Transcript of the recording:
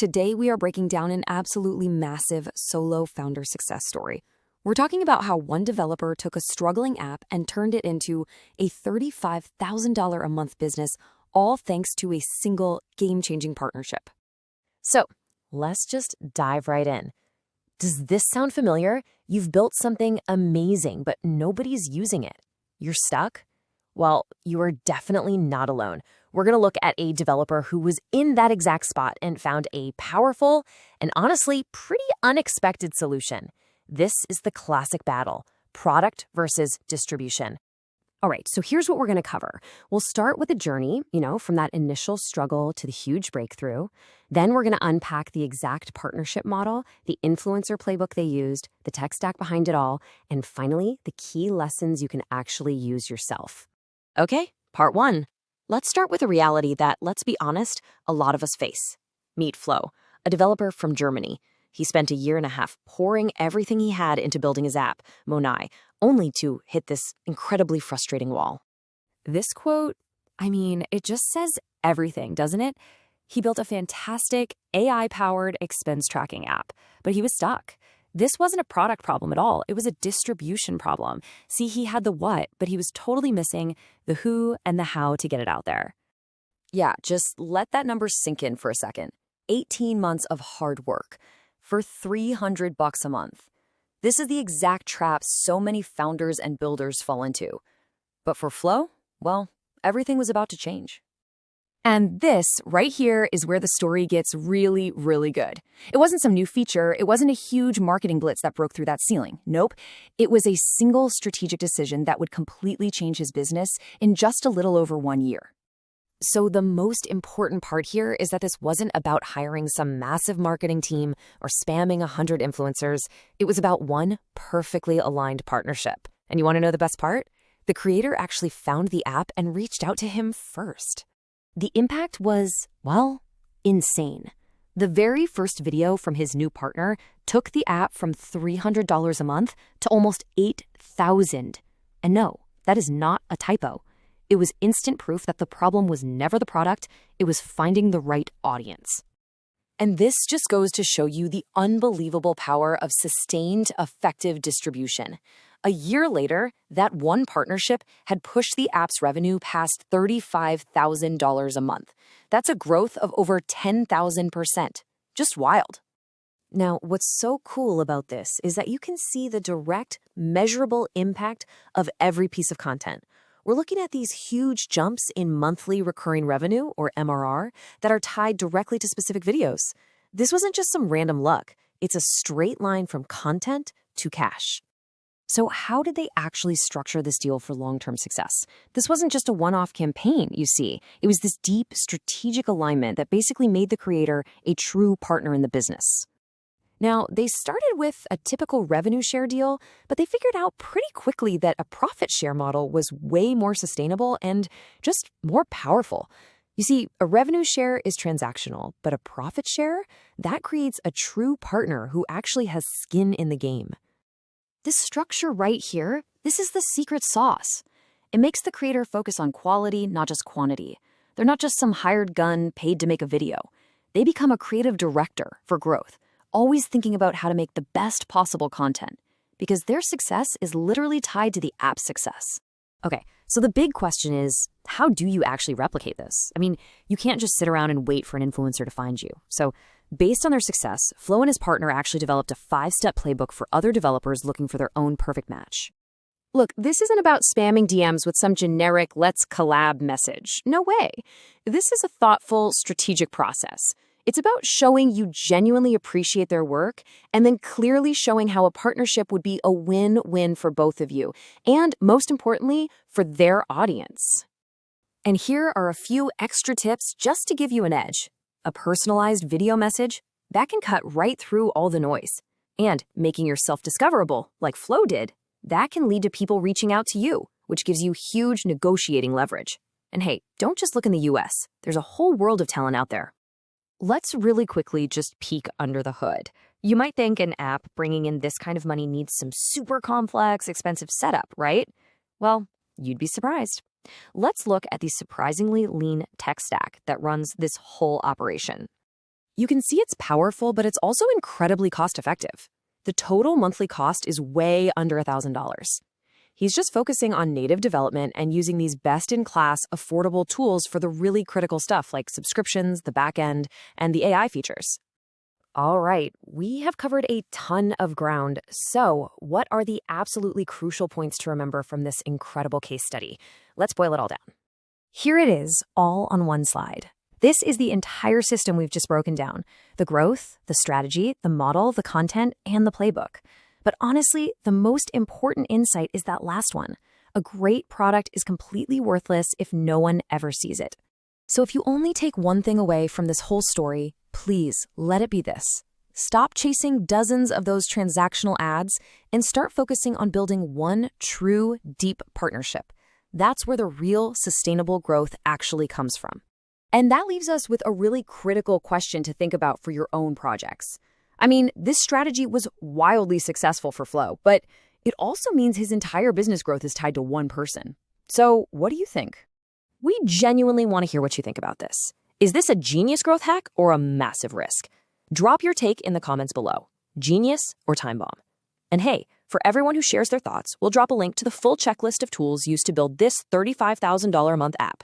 Today, we are breaking down an absolutely massive solo founder success story. We're talking about how one developer took a struggling app and turned it into a $35,000 a month business, all thanks to a single game-changing partnership. So, let's just dive right in. Does this sound familiar? You've built something amazing, but nobody's using it. You're stuck? Well, you are definitely not alone. We're going to look at a developer who was in that exact spot and found a powerful and honestly pretty unexpected solution. This is the classic battle, product versus distribution. All right, so here's what we're going to cover. We'll start with a journey, from that initial struggle to the huge breakthrough. Then we're going to unpack the exact partnership model, the influencer playbook they used, the tech stack behind it all, and finally, the key lessons you can actually use yourself. Okay, part one. Let's start with a reality that, let's be honest, a lot of us face. Meet Flo, a developer from Germany. He spent a year and a half pouring everything he had into building his app, Monai, only to hit this incredibly frustrating wall. This quote, it just says everything, doesn't it? He built a fantastic AI-powered expense tracking app, but he was stuck. This wasn't a product problem at all. It was a distribution problem. See, he had the what, but he was totally missing the who and the how to get it out there. Yeah, just let that number sink in for a second. 18 months of hard work for $300 a month. This is the exact trap so many founders and builders fall into. But for Flo, well, everything was about to change. And this right here is where the story gets really, really good. It wasn't some new feature. It wasn't a huge marketing blitz that broke through that ceiling. Nope. It was a single strategic decision that would completely change his business in just a little over 1 year. So the most important part here is that this wasn't about hiring some massive marketing team or spamming 100 influencers. It was about one perfectly aligned partnership. And you want to know the best part? The creator actually found the app and reached out to him first. The impact was, well, insane. The very first video from his new partner took the app from $300 a month to almost $8,000. And no, that is not a typo. It was instant proof that the problem was never the product, it was finding the right audience. And this just goes to show you the unbelievable power of sustained, effective distribution. A year later, that one partnership had pushed the app's revenue past $35,000 a month. That's a growth of over 10,000%. Just wild. Now, what's so cool about this is that you can see the direct, measurable impact of every piece of content. We're looking at these huge jumps in monthly recurring revenue, or MRR, that are tied directly to specific videos. This wasn't just some random luck. It's a straight line from content to cash. So how did they actually structure this deal for long-term success? This wasn't just a one-off campaign, you see. It was this deep strategic alignment that basically made the creator a true partner in the business. Now, they started with a typical revenue share deal, but they figured out pretty quickly that a profit share model was way more sustainable and just more powerful. You see, a revenue share is transactional, but a profit share, that creates a true partner who actually has skin in the game. This structure right here, this is the secret sauce. It makes the creator focus on quality, not just quantity. They're not just some hired gun paid to make a video. They become a creative director for growth, always thinking about how to make the best possible content, because their success is literally tied to the app's success. Okay, so the big question is, how do you actually replicate this? You can't just sit around and wait for an influencer to find you. So based on their success, Flo and his partner actually developed a 5-step playbook for other developers looking for their own perfect match. Look, this isn't about spamming DMs with some generic "let's collab" message. No way. This is a thoughtful, strategic process. It's about showing you genuinely appreciate their work and then clearly showing how a partnership would be a win-win for both of you and, most importantly, for their audience. And here are a few extra tips just to give you an edge. A personalized video message, that can cut right through all the noise. And making yourself discoverable, like Flo did, that can lead to people reaching out to you, which gives you huge negotiating leverage. And hey, don't just look in the US. There's a whole world of talent out there. Let's really quickly just peek under the hood. You might think an app bringing in this kind of money needs some super complex, expensive setup, right? Well, you'd be surprised. Let's look at the surprisingly lean tech stack that runs this whole operation. You can see it's powerful, but it's also incredibly cost-effective. The total monthly cost is way under $1,000. He's just focusing on native development and using these best-in-class, affordable tools for the really critical stuff like subscriptions, the backend, and the AI features. All right, we have covered a ton of ground. So, what are the absolutely crucial points to remember from this incredible case study? Let's boil it all down. Here it is, all on one slide. This is the entire system we've just broken down: the growth, the strategy, the model, the content, and the playbook. But honestly, the most important insight is that last one. A great product is completely worthless if no one ever sees it. So if you only take one thing away from this whole story, please let it be this. Stop chasing dozens of those transactional ads and start focusing on building one true, deep partnership. That's where the real sustainable growth actually comes from. And that leaves us with a really critical question to think about for your own projects. I mean, this strategy was wildly successful for Flo, but it also means his entire business growth is tied to one person. So what do you think? We genuinely want to hear what you think about this. Is this a genius growth hack or a massive risk? Drop your take in the comments below. Genius or time bomb? And hey, for everyone who shares their thoughts, we'll drop a link to the full checklist of tools used to build this $35,000 a month app.